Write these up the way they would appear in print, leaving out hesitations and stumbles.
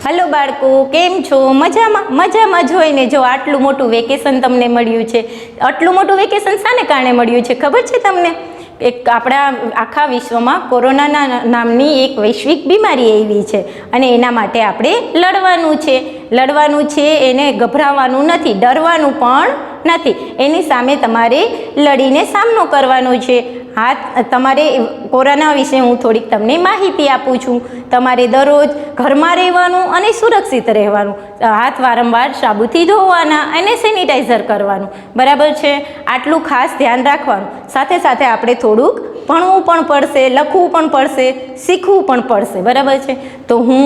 Hello બાળકો, કેમ છો? મજામાં? મજામાં જ હોય ને. જો આટલું મોટું વેકેશન તમને મળ્યું છે. આટલું મોટું વેકેશન શાને કારણે મળ્યું છે ખબર છે તમને? એક આપણા આખા વિશ્વમાં કોરોના નામની એક વૈશ્વિક બીમારી આવી છે અને એના માટે આપણે લડવાનું છે. એને ગભરાવાનું નથી, ડરવાનું પણ નથી. એની સામે તમારે લડીને સામનો કરવાનો છે. તમારે કોરોના વિશે હું થોડીક તમને માહિતી આપું છું. તમારે દરરોજ ઘરમાં રહેવાનું અને સુરક્ષિત રહેવાનું. હાથ વારંવાર સાબુથી ધોવાના અને સેનિટાઈઝર કરવાનું. બરાબર છે? આટલું ખાસ ધ્યાન રાખવાનું. સાથે સાથે આપણે થોડુંક ભણવું પણ પડશે, લખવું પણ પડશે, શીખવું પણ પડશે. બરાબર છે? તો હું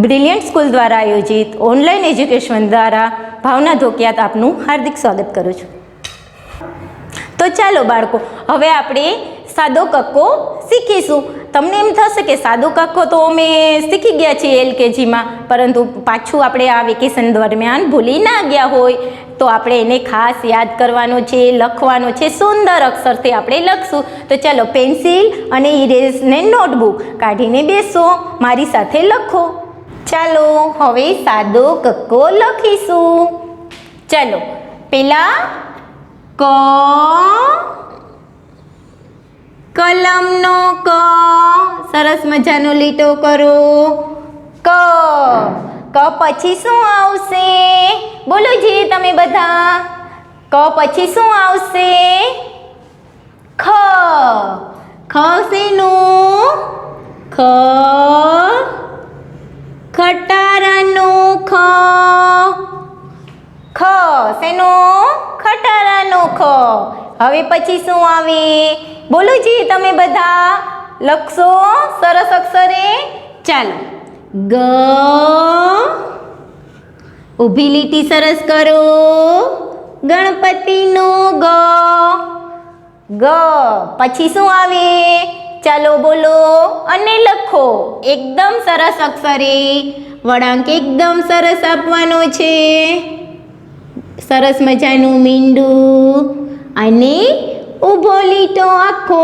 બ્રિલિયન્ટ સ્કૂલ દ્વારા આયોજિત ઓનલાઈન એજ્યુકેશન દ્વારા ભાવના ધોકિયાત આપનું હાર્દિક સ્વાગત કરું છું. તો ચાલો બાળકો, હવે આપણે સાદો કક્કો શીખીશું. તમને એમ થશે કે સાદો કક્કો તો અમે શીખી ગયા છીએ LKGમાં, પરંતુ પાછું આપણે આ વેકેશન દરમિયાન ભૂલી ના ગયા હોય તો આપણે એને ખાસ યાદ કરવાનો છે, લખવાનો છે. સુંદર અક્ષરથી આપણે લખશું. તો ચાલો પેન્સિલ અને ઇરેઝ ને નોટબુક કાઢીને બેસો, મારી સાથે લખો. ચાલો હવે સાદો કક્કો લખીશું. ચાલો પેલા ક, કલમનો ક, સરસ મજાનો લીટો કરો. ક પછી શું આવશે? બોલો જી તમે બધા. ક પછી શું આવશે? ખ શેનું? ખટારાનું ખ. શેનું? ખટારાનું ખ. હવે પછી શું આવે? બોલો જી તમે બધા. લખશો સરસ અક્ષરે. ચાલો ગ, ઊભી લીટી સરસ કરો. ગણપતિનો ગ. પછી શું આવે? ચાલો બોલો અને લખો એકદમ સરસ અક્ષરે. વળાંક એકદમ સરસ આપવાનો છે. સરસ મજાનું મીંડું અને ઊભો લીટો આખો,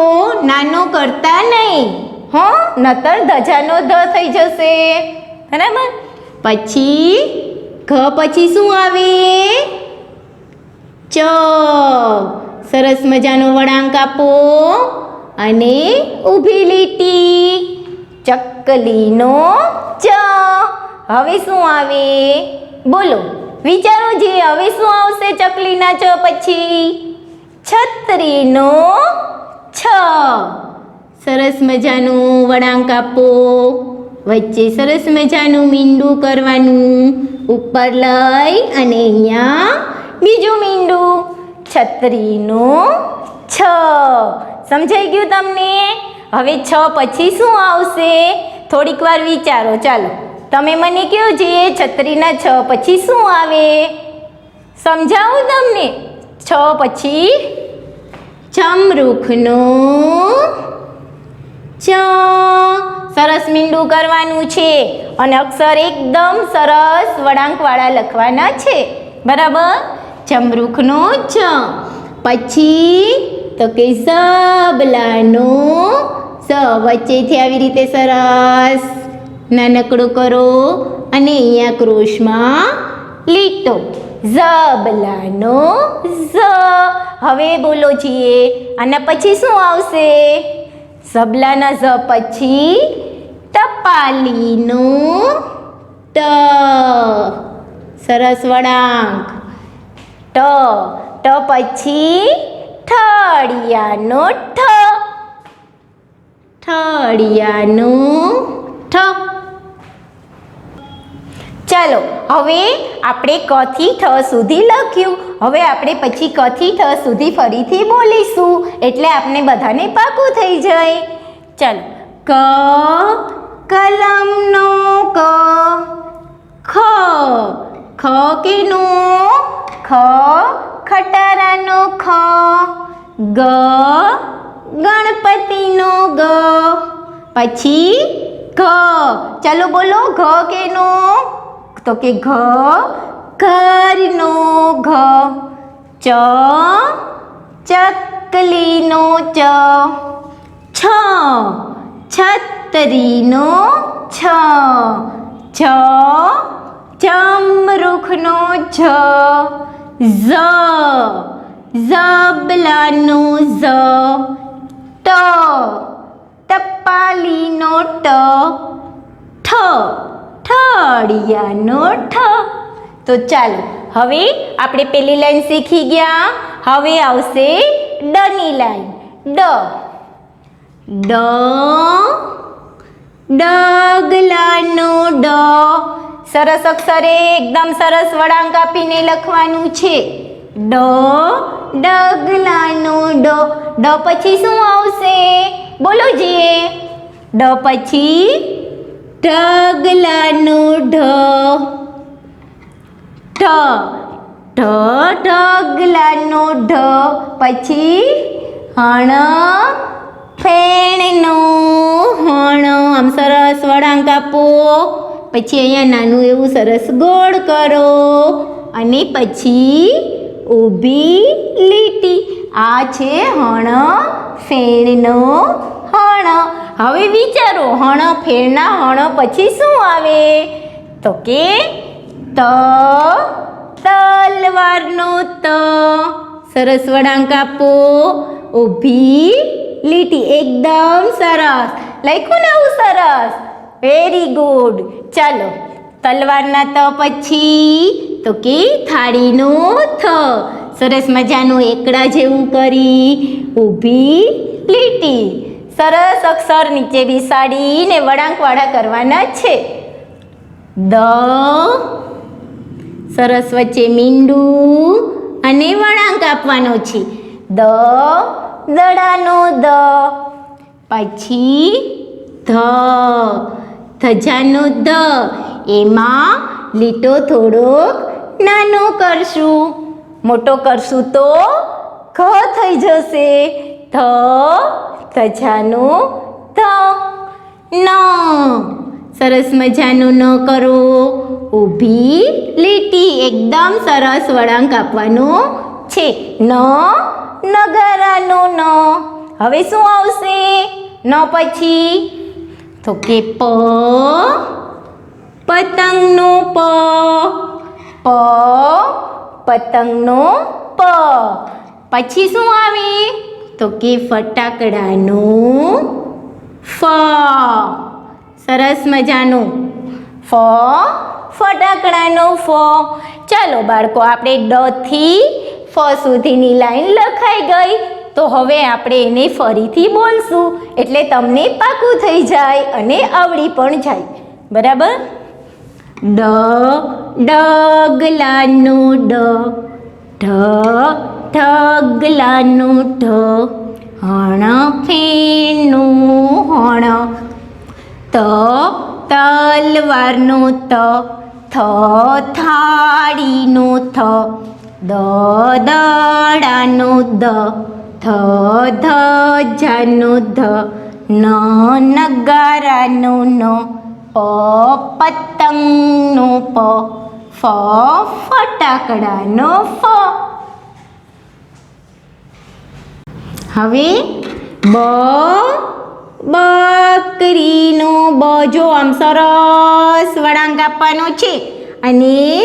નાનો કરતા નહીં હો, નતર ધજાનો ધ થઈ જશે. બરાબર? પછી ઘ પછી શું આવે? ચ. સરસ મજાનો વળાંક આપો અને ઊભી લીટી. ચકલીનો ચ. હવે શું આવે? બોલો, વિચારો જે હવે શું આવશે ચકલીના ચ પછી? છત્રીનો છ. સરસ મજાનું વળાંક આપો, વચ્ચે સરસ મજાનું મીંડું કરવાનું, ઉપર લઈ અને અહીંયા બીજું મીંડું. છત્રીનો છ. સમજાઈ ગયું તમને? હવે છ પછી શું આવશે? થોડીક વાર વિચારો. ચાલો તમે મને કહો જે છત્રીના છ પછી શું આવે? સમજાવું તમને. છ પછી ચમરૂખનો ચ. સરસ મીંડું કરવાનું છે અને અક્ષર એકદમ સરસ વળાંકવાળા લખવાના છે. બરાબર? ચમરૂખનો ચ. પછી તો કે ઝબલાનો સ. વચ્ચેથી આવી રીતે સરસ નાનકડું કરો અને અહીંયા ક્રોશમાં લીટો. ઝબલાનો ઝ. હવે બોલો છીએ આના પછી શું આવશે? ઝબલાના ઝ પછી ટપાલીનો ટ. સરસ વળાંક. ટ પછી ઠળિયાનો ઠ. ઠળિયાનો ઠ. ચાલો હવે આપણે ક થી ઠ સુધી લખ્યું. હવે આપણે પછી ક થી ઠ સુધી ફરીથી બોલીશું એટલે આપણે બધાને પાકું થઈ જાય. ચાલો ક, કલમનો ક. ખ કેનું? ખટારાનો ખ. ગ, ગણપતિનો ગ. પછી ઘ. ચાલો બોલો ઘ કેનો? તો કે ઘ, ઘરનો ઘ. ચ, ચકલીનો ચ. છ, છત્રીનો છ. જ, જમરૂખનો જ, ઝબલાનો ઝ, ટપાલીનો ઠ, ઠળિયાનો ઠ. તો ચાલો હવે આપણે પેલી લાઈન શીખી ગયા. હવે આવશે ડની લાઈન. ડગલાનો ડ. સરસ અક્ષરે એકદમ સરસ વળાંક આપીને લખવાનું છે. ડગલાનો ડ પછી શું આવશે? બોલો જી. ડ પછી ઢગલાનો ઢ, ઢગલાનો ઢ પછી હણ, ફેણનો હણ. આમ સરસ વળાંક આપો. પછી અહીંયા નાનું એવું સરસ ગોળ કરો અને પછી ઊભી લીટી. આ છે હણ, ફેણનો હણ. હવે વિચારો, હણ ફેણના હણ પછી શું આવે? તો કે તલવારનો ત. સરસ વળાંક આપો. ઊભી લીટી. એકદમ સરસ લખ્યું ને? આવું સરસ. Very good. ચાલો તલવારના ત પછી તો કે થાળીનો થ. સરસ મજાનું એકડા જેવું કરી ઊભી લીટી. સરસ અક્ષર નીચે બેસાડીને વળાંકવાળા કરવાના છે. દ, સરસ વચ્ચે મીંડું અને વળાંક આપવાનો છે. દડાનો દ. પછી ધજાનો ધ. એમાં લીટો થોડોક નાનો કરશું. મોટો કરશું તો ઘ થઈ જશે. ધજાનો ધ. ન, સરસ મજાનું ન કરો. ઊભી લીટી. એકદમ સરસ વળાંક આપવાનો છે. નગારાનો ન. હવે શું આવશે ન પછી? તો કે પતંગનો પ, પતંગનો પ. પછી શું આવે? તો કે ફટાકડાનો ફ. સરસ મજાનું ફટાકડાનો ફ. ચાલો બાળકો, આપણે ડ થી ફ સુધીની લાઈન લખાઈ ગઈ. તો હવે આપણે એને ફરીથી બોલશું એટલે તમને પાકું થઈ જાય અને આવડી પણ જાય. બરાબર? ડગલાનો ડ, ઢગલાનો ઢ, હણ ફેણનું હણ, તલવારનો ત, થાળીનો થ, દડાનો દ, ધજાનો ધ, નગારાનો ન, પતંગનો પ, ફટાકડાનો ફ. હવે બકરીનો બ. જો આમ સરસ વળાંક આપવાનો છે અને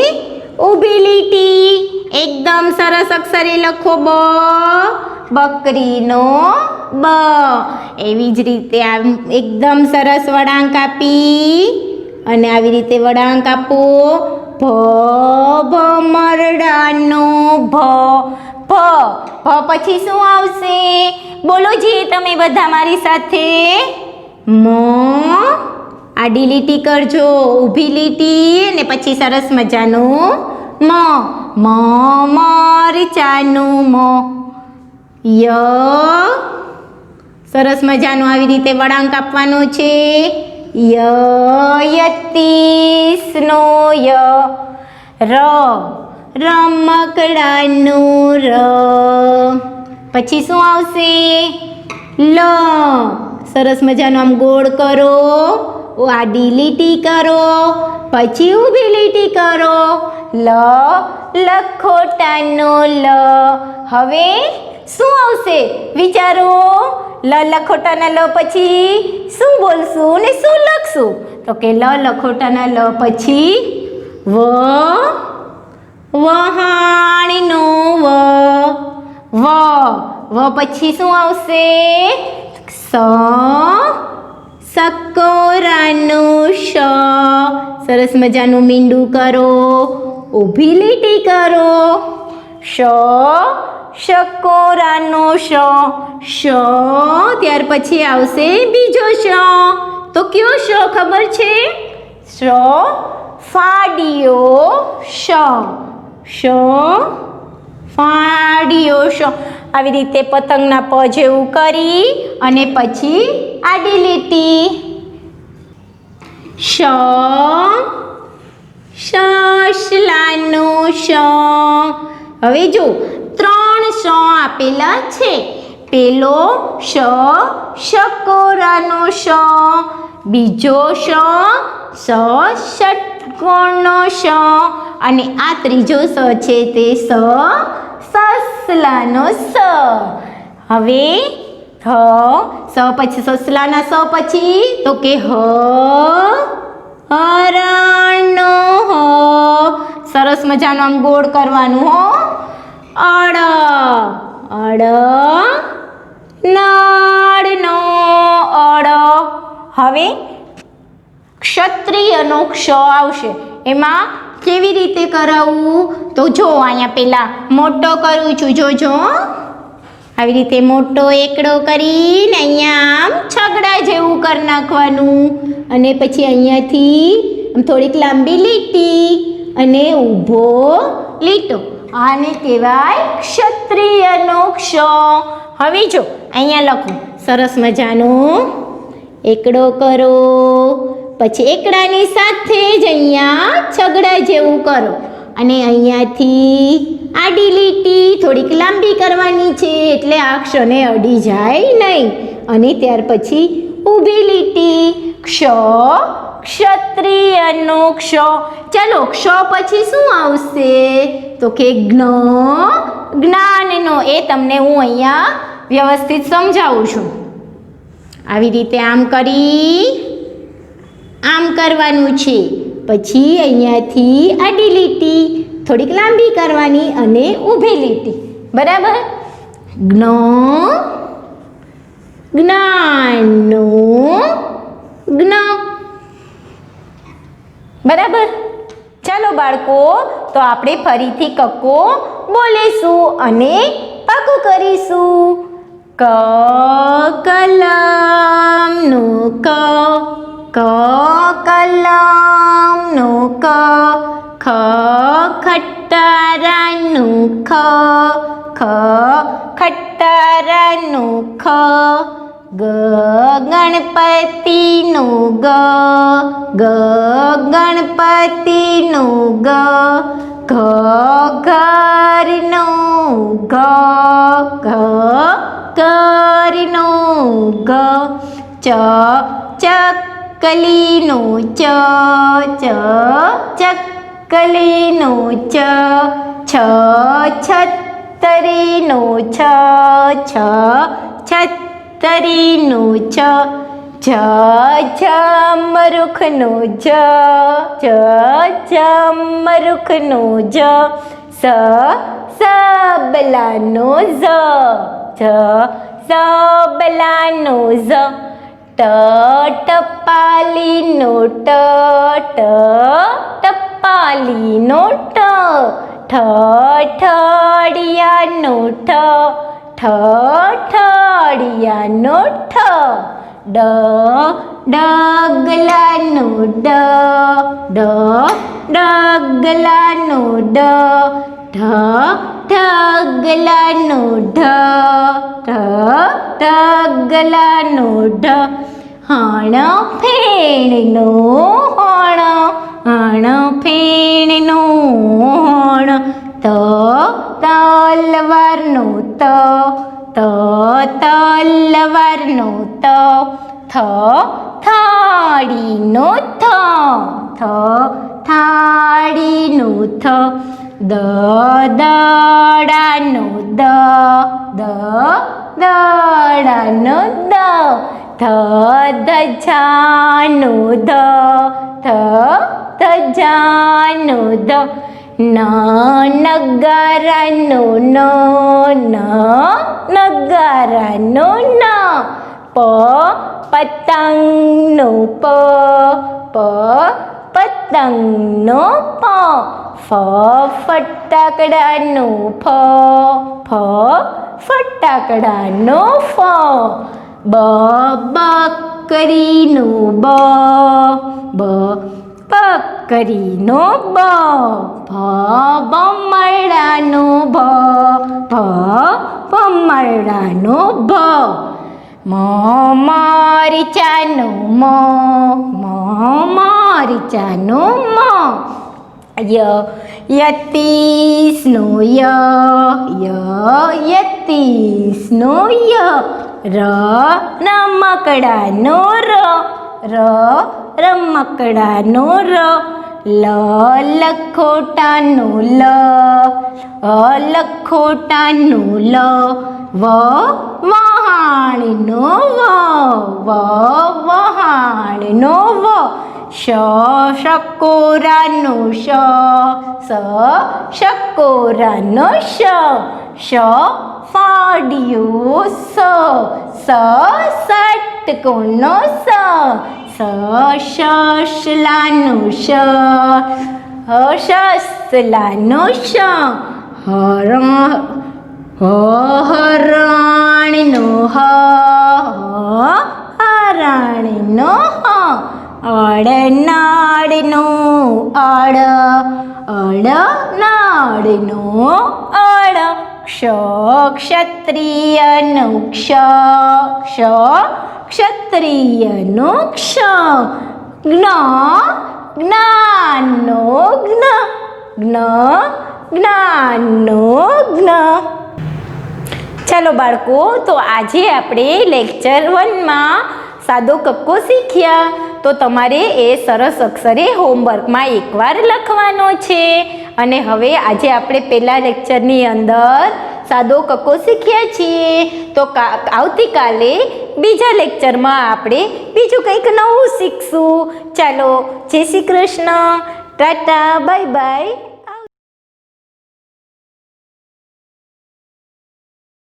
ઊભી લીટી. એકદમ સરસ અક્ષરે લખો બકરીનો બ. એવી જ રીતે આમ એકદમ સરસ વળાંક આપી અને આવી રીતે વળાંક આપો. ભમરડાનો ભ. પછી શું આવશે? બોલો જી તમે બધા મારી સાથે. આડી લીટી કરજો, ઊભી લીટી અને પછી સરસ મજાનું મરચાનું મ. સરસ મજાનું આવી રીતે વળાંક આપવાનો છે. યતીશનો ય. રમકડાનું ર. પછી શું આવશે? લ. સરસ મજાનું આમ ગોળ કરો, આડી લીટી કરો, પછી ઊભી લીટી કરો. લખોટાનો લ. હવે શું આવશે વિચારો? લખોટાના લ પછી શું બોલશું ને શું લખશું? તો કે લ લખોટાના લ પછી વહાણનો વ પછી શું આવશે? સકોરાનો શ. સરસ મજાનું મીંડું કરો, ઊભી લીટી કરો. શકોરાનો શ. ત્યાર પછી આવશે બીજો શ. તો કયો શ ખબર છે? ફાડિયો શ. ફાડિયો શ. આવી રીતે પતંગના પ જેવું કરી અને પછી આડી લીટી. સસલાનો શ. હવે જો 3 શ આપેલા છે. પેલો શ શકોરાનો શ, બીજો ષ ષટકોણનો શ અને આ ત્રીજો સ છે તે સસલાનો સ. હવે સ પછી સસલાના સ પછી તો કે હરણનો હ. સરસ મજાનું આમ ગોળ કરવાનું હો. અડ નળનો અડ. હવે ક્ષત્રિયનો ક્ષ આવશે. એમાં કેવી રીતે કરાવવું? તો જો અહીંયા પેલા મોટો કરું છું, જોજો. આવી રીતે મોટો એકડો કરીને અહીંયા આમ છગડા જેવું કરી નાખવાનું અને પછી અહીંયાથી આમ થોડીક લાંબી લીટી અને ઊભો લીટો. આને કહેવાય ક્ષત્રિયનો ક્ષ. હવે જો અહીંયા લખો, સરસ મજાનું એકડો કરો, પછી એકડાની સાથે જ અહીંયા છગડા જેવું કરો અને અહીંયાથી આડી લીટી થોડીક લાંબી કરવાની છે એટલે આ ક્ષને અડી જાય નહીં. અને ત્યાર પછી ઊભી લીટી. ક્ષત્રિયનો ક્ષ. ચાલો, ક્ષ પછી શું આવશે? તો કે જ્ઞાનનો. એ તમને હું અહીંયા વ્યવસ્થિત સમજાવું છું. આવી રીતે આમ કરી આમ કરવાનું છે. પછી અહીંયાથી આડી લીટી થોડીક લાંબી કરવાની અને ઊભી લીટી. બરાબર? જ્ઞાનનો જ્ઞ. બરાબર? ચાલો બાળકો, તો આપણે ફરીથી કક્કો બોલીશું અને પાકું કરીશું. કલમનો ક. કલમનો ક. ખટારાનું ખ. ખટારાનું ખ. ગણપતિનું ગ. ગણપતિનું ગ. ઘરનું ઘ. ઘરનું ગ. ચકલીનું ચ. ચકલીનું ચ. છતરીનું છ. છતરીનું છ. ઝમરૂખનું જ. ઝમરૂખનું જ. સબલાનું ઝ. સબલાનું ઝ. ટપાલીનું ટ. ટપાલીનો ટ. ઠઠડિયાનું ઠ. ઠઠડિયાનો ઠ. ડગલાનું ડ. ડગલાનું ડ. ઢગલાનું ઢ. ઢગલાનું ઢ. હણફેણનું હણ. હણફેણનું હણ. તલવારનું ત. તલવારનું ત. થાળીનો થ. થાળીનું થ. દડાનો દ દડાનો દ ધજાનો ધજાનો ધ નગારાનો નગારાનો ન પતંગનો પતંગનો ફટાકડાનો ફટાકડાનો બકરીનો બકરીનો ભમરડાનો ભમરડાનો મરીચાનો મરીચાનો યતીસનો યતીસનો રમકડાનો રમકડાનો લખોટાનો લખોટાનો વહાણનો વહાણનો શકોરાનો શકોરાનો ફાડ્યો ષટકોનો સસલાનો સસલાનો હરાણીનો હરાણીનો અડનાડનો અડનાડનો ક્ષત્રિયનો ક્ષત્રિયનો જ્ઞાનનો જ્ઞાનનો ચાલો બાળકો, તો આજે આપણે લેક્ચર 1માં સાદો કક્કો શીખ્યા. તો તમારે એ સરસ અક્ષરે હોમવર્કમાં એકવાર લખવાનો છે. અને હવે આજે આપણે પહેલા લેક્ચરની અંદર સાદો કક્કો શીખ્યા છીએ. તો આવતીકાલે બીજા લેક્ચરમાં આપણે બીજું કંઈક નવું શીખશું. ચાલો, જય શ્રી કૃષ્ણ, ટાટા, બાય બાય.